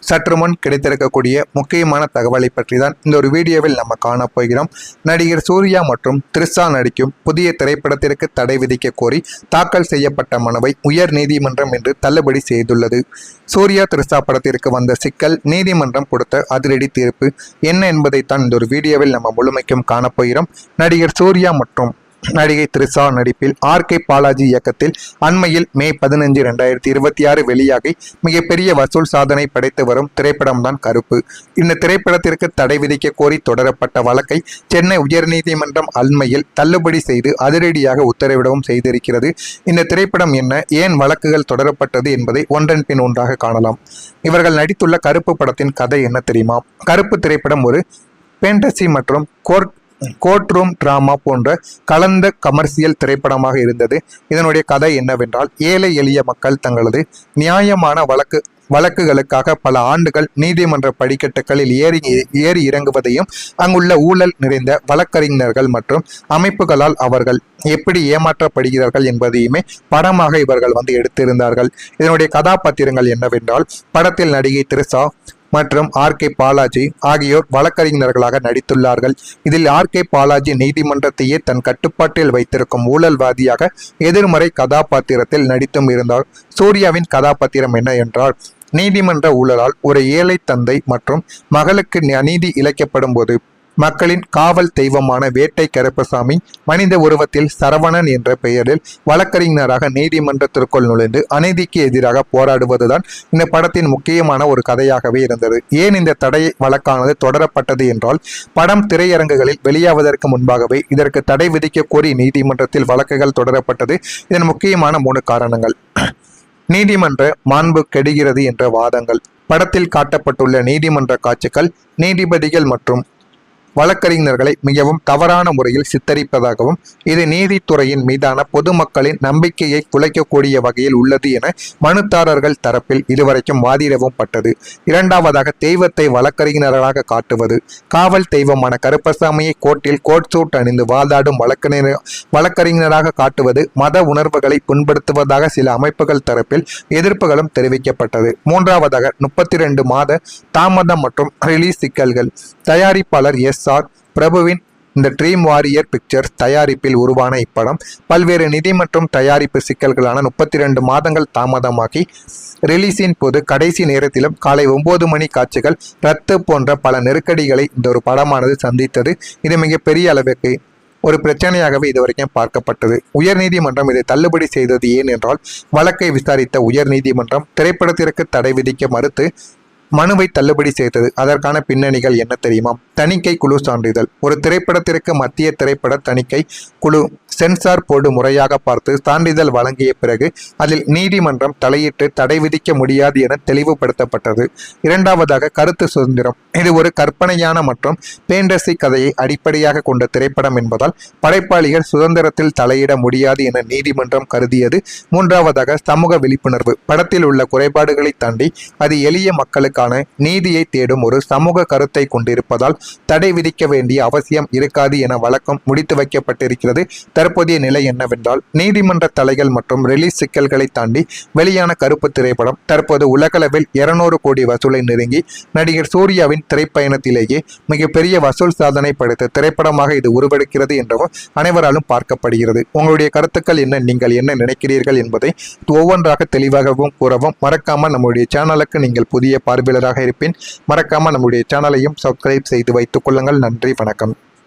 சற்று முன் கிடைத்திருக்கக்கூடிய முக்கியமான தகவலை பற்றி தான் இந்த ஒரு வீடியோவில் நம்ம காணப்போகிறோம். நடிகர் சூர்யா மற்றும் த்ரிஷா நடிக்கும் புதிய திரைப்படத்திற்கு தடை விதிக்க கோரி தாக்கல் செய்யப்பட்ட மனுவை உயர் நீதிமன்றம் இன்று தள்ளுபடி செய்துள்ளது. சூர்யா த்ரிஷா படத்திற்கு வந்த சிக்கல், நீதிமன்றம் கொடுத்த அதிரடி தீர்ப்பு என்ன என்பதைத்தான் இந்த ஒரு வீடியோவில் நம்ம முழுமைக்கும் காணப்போகிறோம். நடிகர் சூர்யா மற்றும் நடிகை த்ரிஷா நடிப்பில் ஆர்.கே. பாலாஜி இயக்கத்தில் அண்மையில் மே 15, 2026 வெளியாகி மிகப்பெரிய வசூல் சாதனை படைத்து வரும் திரைப்படம் தான் கருப்பு. இந்த திரைப்படத்திற்கு தடை விதிக்க கோரி தொடரப்பட்ட வழக்கை சென்னை உயர்நீதிமன்றம் அண்மையில் தள்ளுபடி செய்து அதிரடியாக உத்தரவிடவும் செய்திருக்கிறது. இந்த திரைப்படம் என்ன, ஏன் வழக்குகள் தொடரப்பட்டது என்பதை ஒன்றன் பின் ஒன்றாக காணலாம். இவர்கள் நடித்துள்ள கருப்பு படத்தின் கதை என்ன தெரியுமா? கருப்பு திரைப்படம் ஒரு பேண்டசி மற்றும் கோர்ட் ரூம் டிராமா போன்ற கலந்த கமர்சியல் திரைப்படமாக இருந்தது. இதனுடைய கதை என்னவென்றால், ஏழை எளிய மக்கள் தங்களது நியாயமான வழக்குகளுக்காக பல ஆண்டுகள் நீதிமன்ற படிக்கட்டுகளில் ஏறி இறங்குவதையும், அங்குள்ள ஊழல் நிறைந்த வழக்கறிஞர்கள் மற்றும் அமைப்புகளால் அவர்கள் எப்படி ஏமாற்றப்படுகிறார்கள் என்பதையுமே படமாக இவர்கள் எடுத்திருந்தார்கள். இதனுடைய கதாபாத்திரங்கள் என்னவென்றால், படத்தில் நடிகை த்ரிஷா மற்றும் ஆர்.கே. பாலாஜி ஆகியோர் வழக்கறிஞர்களாக நடித்துள்ளார்கள். இதில் ஆர்.கே. பாலாஜி நீதிமன்றத்தையே தன் கட்டுப்பாட்டில் வைத்திருக்கும் ஊழல்வாதியாக எதிர்மறை கதாபாத்திரத்தில் நடித்தும் இருந்தார். சூர்யாவின் கதாபாத்திரம் என்ன என்றால், நீதிமன்ற ஊழலால் ஒரு ஏழை தந்தை மற்றும் மகளுக்கு அநீதி இழைக்கப்படும் போது மக்களின் காவல் தெய்வமான வேட்டை கருப்பசாமி மனித உருவத்தில் சரவணன் என்ற பெயரில் வழக்கறிஞராக நீதிமன்றத்திற்குள் நுழைந்து அநீதிக்கு எதிராக போராடுவதுதான் இந்த படத்தின் முக்கியமான ஒரு கதையாகவே இருந்தது. ஏன் இந்த தடை வழக்கானது தொடரப்பட்டது என்றால், படம் திரையரங்குகளில் வெளியாவதற்கு முன்பாகவே இதற்கு தடை விதிக்க கோரி நீதிமன்றத்தில் வழக்குகள் தொடரப்பட்டது. இதன் முக்கியமான 3 காரணங்கள்: நீதிமன்ற மாண்பு கெடுகிறது என்ற வாதங்கள், படத்தில் காட்டப்பட்டுள்ள நீதிமன்ற காட்சிகள் நீதிபதிகள் மற்றும் வழக்கறிஞர்களை மிகவும் தவறான முறையில் சித்தரிப்பதாகவும், இது நீதித்துறையின் மீதான பொதுமக்களின் நம்பிக்கையை குலைக்கக்கூடிய வகையில் உள்ளது என மனுதாரர்கள் தரப்பில் இதுவரைக்கும் வாதிடவும் பட்டது. இரண்டாவதாக, தெய்வத்தை வழக்கறிஞர்களாக காட்டுவது. காவல் தெய்வமான கருப்பசாமியை கோர்ட்டில் கோட் சூட் அணிந்து வாதாடும் வழக்கறிஞராக காட்டுவது மத உணர்வுகளை புண்படுத்துவதாக சில அமைப்புகள் தரப்பில் எதிர்ப்புகளும் தெரிவிக்கப்பட்டது. மூன்றாவதாக, 32 மாத தாமதம் மற்றும் ரிலீஸ் சிக்கல்கள். தயாரிப்பாளர் எஸ்.ஆர். பிரபுவின் இந்த ட்ரீம் வாரியர் பிக்சர்ஸ் தயாரிப்பில் உருவான இப்படம் பல்வேறு நிதி மற்றும் தயாரிப்பு சிக்கல்களான 32 மாதங்கள் தாமதமாகி ரிலீஸின் போது கடைசி நேரத்திலும் காலை 9 மணி காட்சிகள் ரத்து போன்ற பல நெருக்கடிகளை இந்த ஒரு படமானது சந்தித்தது. இது மிகப்பெரிய அளவுக்கு ஒரு பிரச்சனையாகவே இதுவரைக்கும் பார்க்கப்பட்டது. உயர்நீதிமன்றம் இதை தள்ளுபடி செய்தது ஏன் என்றால், வழக்கை விசாரித்த உயர்நீதிமன்றம் திரைப்படத்திற்கு தடை விதிக்க மறுத்து மனுவை தள்ளுபடி செய்தது. அதற்கான பின்னணிகள் என்ன தெரியுமா? தணிக்கை குழு சான்றிதழ். ஒரு திரைப்படத்திற்கு மத்திய திரைப்பட தணிக்கை குழு சென்சார் போர்டு முறையாக பார்த்து சான்றிதழ் வழங்கிய பிறகு அதில் நீதிமன்றம் தலையிட்டு தடை விதிக்க முடியாது என தெளிவுபடுத்தப்பட்டது. இரண்டாவதாக, கருத்து சுதந்திரம். இது ஒரு கற்பனையான மற்றும் பேண்டசி கதையை அடிப்படையாக கொண்ட திரைப்படம் என்பதால் படைப்பாளிகள் சுதந்திரத்தில் தலையிட முடியாது என நீதிமன்றம் கருதியது. மூன்றாவதாக, சமூக விழிப்புணர்வு. படத்தில் உள்ள குறைபாடுகளை தாண்டி அது எளிய மக்களுக்கான நீதியை தேடும் ஒரு சமூக கருத்தை கொண்டிருப்பதால் தடை விதிக்க வேண்டிய அவசியம் இருக்காது என வழக்கம் முடித்து வைக்கப்பட்டிருக்கிறது. தற்போதைய நிலை என்னவென்றால், நீதிமன்ற தலைகள் மற்றும் ரிலீஸ் சிக்கல்களை தாண்டி வெளியான கருப்பு திரைப்படம் தற்போது உலகளவில் 200 கோடி வசூலை நெருங்கி நடிகர் சூர்யாவின் திரைப்பயணத்திலேயே மிகப்பெரிய வசூல் சாதனை படைத்த திரைப்படமாக இது உருவெடுக்கிறது என்றும் அனைவராலும் பார்க்கப்படுகிறது. உங்களுடைய கருத்துக்கள் என்ன, நீங்கள் என்ன நினைக்கிறீர்கள் என்பதை ஒவ்வொன்றாக தெளிவாகவும் கூறவும் மறக்காம நம்முடைய சேனலுக்கு நீங்கள் புதிய பார்வையாளராக இருப்பேன். மறக்காம நம்முடைய சேனலையும் சப்ஸ்கிரைப் செய்து வைத்துக் கொள்ளுங்கள். நன்றி, வணக்கம்.